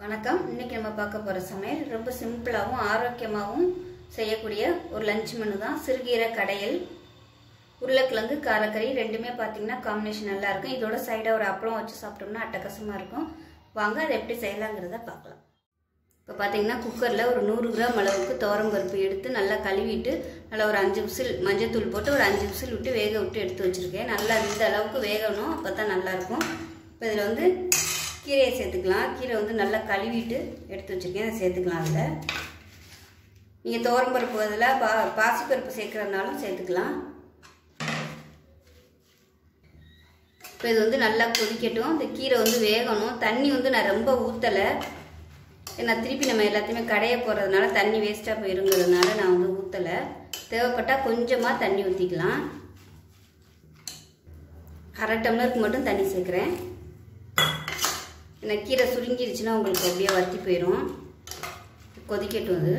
வணக்கம். இன்னைக்கு நம்ம பார்க்க போற சமையல் ரொம்ப சிம்பிளாவும் ஆரோக்கியமாவும் செய்யக்கூடிய ஒரு லஞ்ச் மெனு தான். சிறுகீரை கடையல், உருளைக்கிழங்கு காரக்கறி ரெண்டுமே பார்த்தீங்கன்னா காம்பினேஷன் நல்லா இருக்கும். இதோட சைடாக ஒரு அப்பளம் வச்சு சாப்பிட்டோம்னா அட்டகாசமாக இருக்கும். வாங்க அதை எப்படி செய்யலாங்கிறத பார்க்கலாம். இப்போ பார்த்தீங்கன்னா குக்கரில் ஒரு 100 கிராம் அளவுக்கு துவரம்பருப்பு எடுத்து நல்லா கழுவிட்டு நல்லா ஒரு 5 விசில் மஞ்சத்தூள் போட்டு ஒரு 5 விசில் விட்டு வேக விட்டு எடுத்து வச்சுருக்கேன். நல்லா இந்த அளவுக்கு வேகணும், அப்போ தான் நல்லாயிருக்கும். இப்போ இதில் வந்து கீரையை சேர்த்துக்கலாம். கீரை வந்து நல்லா கழுவிட்டு எடுத்து வச்சுருக்கேன், அதை சேர்த்துக்கலாம். அதில் நீங்கள் துவரம்பருப்பு அதில் பாசிப்பருப்பு சேர்க்குறதுனாலும் சேர்த்துக்கலாம். இப்போ இது வந்து நல்லா கொதிக்கட்டும். இந்த கீரை வந்து வேகணும். தண்ணி வந்து நான் ரொம்ப ஊற்றலை, ஏன்னா திருப்பி நம்ம எல்லாத்தையுமே கடைய போகிறதுனால தண்ணி வேஸ்ட்டாக போயிருங்கிறதுனால நான் வந்து ஊற்றலை. தேவைப்பட்டால் கொஞ்சமாக தண்ணி ஊற்றிக்கலாம். 1/2 டம்ளருக்கு மட்டும் தண்ணி சேர்க்குறேன். ஏன்னா கீரை சுருங்கிருச்சுன்னா உங்களுக்கு அப்படியே வற்றி போயிடும். கொதிக்கட்டும். அது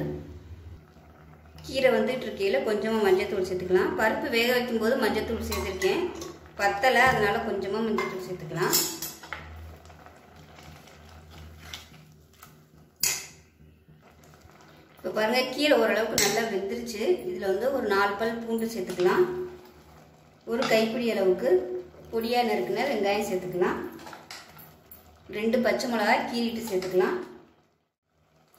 கீரை வந்துட்டு இருக்கையில் கொஞ்சமாக மஞ்சத்தூள் சேர்த்துக்கலாம். பருப்பு வேக வைக்கும்போது மஞ்சத்தூள் சேர்த்துருக்கேன், பத்தலை, அதனால கொஞ்சமாக மஞ்சத்தூள் சேர்த்துக்கலாம். இப்போ பாருங்கள், கீரை ஓரளவுக்கு நல்லா வெந்துருச்சு. இதில் வந்து ஒரு 4 பல் பூண்டு சேர்த்துக்கலாம். ஒரு கைப்பிடி அளவுக்கு பொடியாக நறுக்குன வெங்காயம் சேர்த்துக்கலாம். 2 பச்சை மிளகாய் கீறிட்டு சேர்த்துக்கலாம்.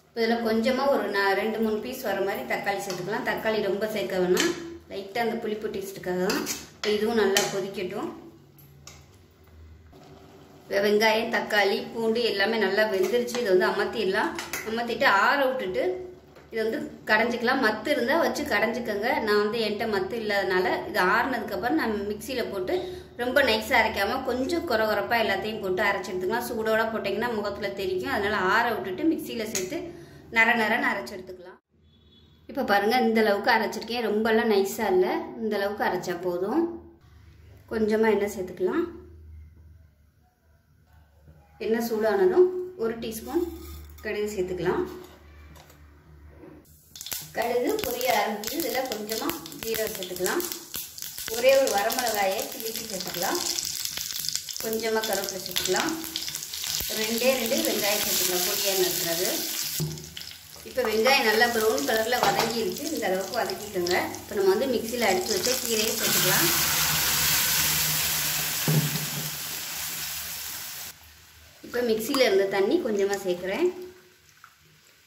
இப்போ இதில் கொஞ்சமாக ஒரு 2-3 பீஸ் வர மாதிரி தக்காளி சேர்த்துக்கலாம். தக்காளி ரொம்ப சேர்க்க வேணாம், லைட்டாக அந்த புளிப்பு டேஸ்ட்டுக்காக தான். இப்போ இதுவும் நல்லா கொதிக்கட்டும். வெங்காயம் தக்காளி பூண்டு எல்லாமே நல்லா வெந்துருச்சு. இதை வந்து அமர்த்திட்டு ஆற விட்டுட்டு இதை வந்து கடைஞ்சிக்கலாம். மத்து இருந்தால் வச்சு கடைஞ்சிக்கோங்க. நான் வந்து என்கிட்ட மத்து இல்லாதனால இது ஆறுனதுக்கப்புறம் நான் மிக்சியில் போட்டு ரொம்ப நைஸாக அரைக்காமல் கொஞ்சம் குறப்பாக எல்லாத்தையும் போட்டு அரைச்சி எடுத்துக்கலாம். சூடோட போட்டிங்கன்னா முகத்தில் தெரிக்கும், அதனால் ஆற விட்டுட்டு மிக்சியில் சேர்த்து நரன்னு அரைச்சி எடுத்துக்கலாம். இப்போ பாருங்கள், இந்த அளவுக்கு அரைச்சிருக்கேன். ரொம்பலாம் நைஸாக இல்லை, இந்த அளவுக்கு அரைச்சா போதும். கொஞ்சமாக எண்ணெய் சேர்த்துக்கலாம். எண்ணெய் சூடானதும் 1 டீஸ்பூன் கடுகு சேர்த்துக்கலாம். கடுகு பொரிய ஆரம்பிச்சு இதில் கொஞ்சமாக ஜீரகம் சேர்த்துக்கலாம். ஒரே ஒரு வரமிளகாயை கிள்ளிட்டு சேர்த்துக்கலாம். கொஞ்சமாக கருவேப்பிலை சேர்த்துக்கலாம். 2 வெங்காயம் சேர்த்துக்கலாம், பொடியாக நறுக்கிறது. இப்போ வெங்காயம் நல்லா ப்ரௌன் கலரில் வதங்கிடுச்சு. இந்த அளவுக்கு வதக்கிக்கோங்க. இப்போ நம்ம வந்து மிக்சியில் அடித்து வச்ச கீரையை சேர்த்துக்கலாம். இப்போ மிக்சியில் இருந்த தண்ணி கொஞ்சமாக சேர்க்குறேன்.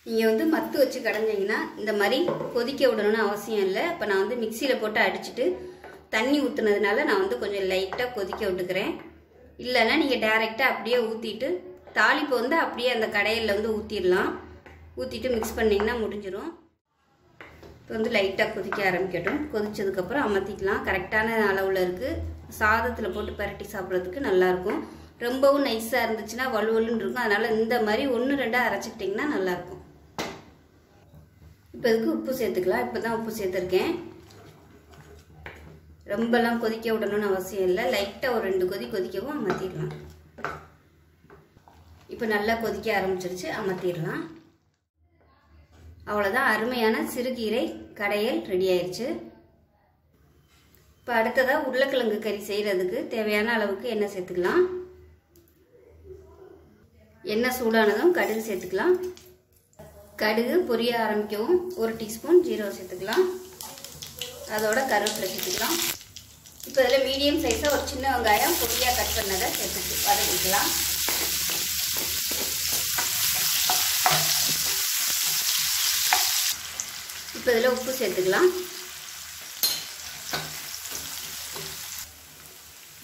நீங்கள் வந்து மத்து வச்சு கடைஞ்சிங்கன்னா இந்த மாதிரி கொதிக்க விடணும்னு அவசியம் இல்லை. இப்போ நான் வந்து மிக்சியில் போட்டு அடிச்சுட்டு தண்ணி ஊற்றுனதுனால நான் வந்து கொஞ்சம் லைட்டாக கொதிக்க விட்டுக்கிறேன். இல்லைன்னா நீங்கள் டைரெக்டாக அப்படியே ஊற்றிட்டு தாளிப்பு வந்து அப்படியே அந்த கடையில் வந்து ஊற்றிடலாம். ஊற்றிட்டு மிக்ஸ் பண்ணிங்கன்னா முடிஞ்சிடும். இப்போ வந்து லைட்டாக கொதிக்க ஆரம்பிக்கட்டும். கொதிச்சதுக்கப்புறம் அமர்த்திக்கலாம். கரெக்டான அளவில் இருக்குது. சாதத்தில் போட்டு பரட்டி சாப்பிட்றதுக்கு நல்லாயிருக்கும். ரொம்பவும் நைஸாக இருந்துச்சுன்னா வலுவலுன்னு இருக்கும். அதனால் இந்த மாதிரி 1-2 அரைச்சிக்கிட்டிங்கன்னா நல்லாயிருக்கும். இப்போ இதுக்கு உப்பு சேர்த்துக்கலாம். இப்போ தான் உப்பு சேர்த்துருக்கேன். ரொம்பலாம் கொதிக்க விடணும்னு அவசியம் இல்லை, லைட்டாக ஒரு 2 கொதி கொதிக்கவும் அமர்த்திடலாம். இப்போ நல்லா கொதிக்க ஆரம்பிச்சிருச்சு, அமர்த்திடலாம். அவ்வளோதான், அருமையான சிறுகீரை கடையல் ரெடி ஆயிடுச்சு. இப்போ அடுத்ததாக உருளைக்கிழங்கு கறி செய்கிறதுக்கு தேவையான அளவுக்கு எண்ணெய் சேர்த்துக்கலாம். எண்ணெய் சூடானதும் கடுகு சேர்த்துக்கலாம். கடுகு பொரிய ஆரம்பிக்கவும் 1 டீஸ்பூன் ஜீரகம் சேர்த்துக்கலாம். அதோட கருவேப்பிலை சேர்த்துக்கலாம். இப்போ இதில் மீடியம் சைஸாக ஒரு சின்ன வெங்காயம் பொடியாக கட் பண்ணதை சேர்த்து வதக்கிக்கலாம். இப்போ இதில் உப்பு சேர்த்துக்கலாம்.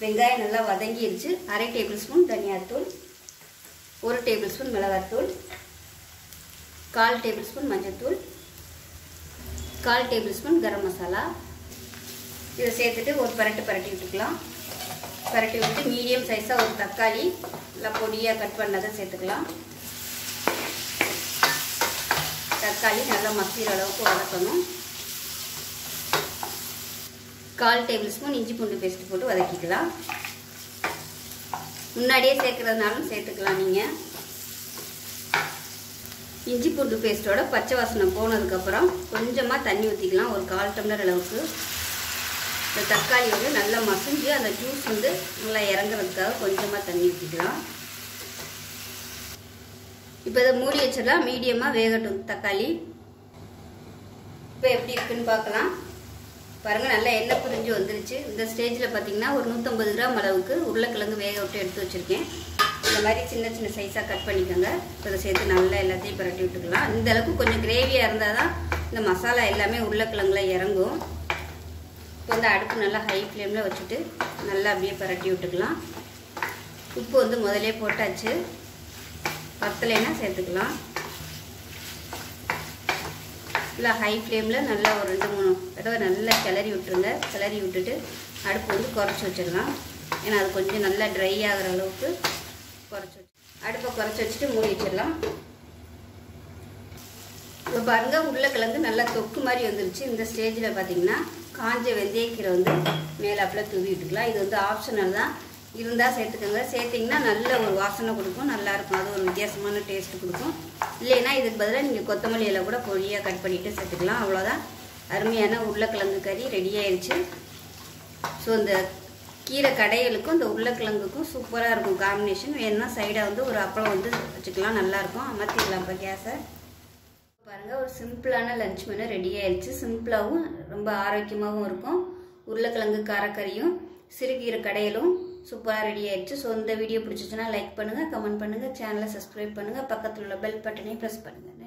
வெங்காயம் நல்லா வதங்கிடுச்சு. 1/2 டேபிள் ஸ்பூன் தனியாத்தூள், 1 டேபிள் ஸ்பூன் மிளகாத்தூள், 1/4 டேபிள் ஸ்பூன் மஞ்சத்தூள், 1/4 டேபிள் ஸ்பூன் கரம் மசாலா. இதை சேர்த்துட்டு ஒரு பரட்டி விட்டுக்கலாம். பரட்டி விட்டு மீடியம் சைஸாக ஒரு தக்காளி நல்லா பொடியாக கட் பண்ணதை சேர்த்துக்கலாம். தக்காளி நல்லா மசிகிற அளவுக்கு வதக்கணும். 1/4 டேபிள் ஸ்பூன் இஞ்சி பூண்டு பேஸ்ட் போட்டு வதக்கிக்கலாம். முன்னாடியே சேர்க்குறதுனாலும் சேர்த்துக்கலாம். நீங்கள் இஞ்சி பூண்டு பேஸ்ட்டோட பச்சை வாசனை போனதுக்கப்புறம் கொஞ்சமாக தண்ணி ஊற்றிக்கலாம். ஒரு 1/4 டம்ளர் அளவுக்கு. இந்த தக்காளி வந்து நல்லா மசிஞ்சு அந்த ஜூஸ் வந்து நல்லா இறங்குறதுக்காக கொஞ்சமாக தண்ணி ஊற்றிக்கலாம். இப்போ இதை மூடி வச்சிடலாம். மீடியமாக வேகட்டும் தக்காளி. இப்போ எப்படி இருக்குன்னு பார்க்கலாம். பாருங்கள், நல்லா எண்ணெய் பிரிஞ்சு வந்துருச்சு. இந்த ஸ்டேஜில் பார்த்தீங்கன்னா ஒரு 150 கிராம் அளவுக்கு உருளைக்கிழங்கு வேக விட்டு எடுத்து வச்சுருக்கேன். இந்த மாதிரி சின்ன சின்ன சைஸாக கட் பண்ணிக்கோங்க. இதை சேர்த்து நல்லா எல்லாத்தையும் பரட்டி விட்டுக்கலாம். இந்த அளவுக்கு கொஞ்சம் கிரேவியாக இருந்தால் தான் இந்த மசாலா எல்லாமே உருளைக்கிழங்குல இறங்கும். இப்போ வந்து அடுப்பு நல்லா ஹை ஃப்ளேமில் வச்சுட்டு நல்லா அப்படியே பரட்டி விட்டுக்கலாம். உப்பு வந்து முதலே போட்டாச்சு, பத்தலைன்னா சேர்த்துக்கலாம். நல்லா ஹை ஃப்ளேமில் நல்லா ஒரு 2-3 தடவை நல்லா கிளறி விட்டுருங்க. கிளறி விட்டுட்டு அடுப்பு வந்து குறைச்சி வச்சிடலாம். ஏன்னா அது கொஞ்சம் நல்லா ட்ரை ஆகிற அளவுக்கு குறைச்சி அடுப்பை குறைச்சி வச்சுட்டு மூடி வச்சிடலாம். இப்போ பாருங்கள், உருளைக்கிழங்கு நல்லா தொக்கு மாதிரி வந்துருச்சு. இந்த ஸ்டேஜில் பார்த்தீங்கன்னா காஞ்ச வெந்தயக்கீரை வந்து மேலாப்பில் தூவி விட்டுக்கலாம். இது வந்து ஆப்ஷனல் தான், இருந்தால் சேர்த்துக்கோங்க. சேர்த்திங்கன்னா நல்ல ஒரு வாசனை கொடுக்கும், நல்லாயிருக்கும். அது ஒரு வித்தியாசமான டேஸ்ட்டு கொடுக்கும். இல்லைன்னா இதுக்கு பதிலாக நீங்கள் கொத்தமல்லி இலை கூட பொடியாக கட் பண்ணிவிட்டு சேர்த்துக்கலாம். அவ்வளோதான், அருமையான உருளைக்கிழங்கு கறி ரெடி ஆயிடுச்சு. ஸோ இந்த கீரை கடையலுக்கும் இந்த உருளைக்கிழங்குக்கும் சூப்பராக இருக்கும் காம்பினேஷன். வேணும்னா சைடாக வந்து ஒரு அப்பளம் வந்து வச்சுக்கலாம், நல்லாயிருக்கும். அமர்த்திக்கலாம் இப்போ கேஸை. பாருங்கள், ஒரு சிம்பிளான லஞ்ச் மெனு ரெடி ஆயிடுச்சு. சிம்பிளாகவும் ரொம்ப ஆரோக்கியமாகவும் இருக்கும். உருளைக்கிழங்கு காரக்கறியும் சிறுகீரை கடையலும் சூப்பராக ரெடி ஆயிடுச்சு. ஸோ இந்த வீடியோ பிடிச்சிச்சுன்னா லைக் பண்ணுங்கள், கமெண்ட் பண்ணுங்கள், சேனலை சப்ஸ்கிரைப் பண்ணுங்கள், பக்கத்தில் உள்ள பெல் பட்டனை ப்ரெஸ் பண்ணுங்கள்.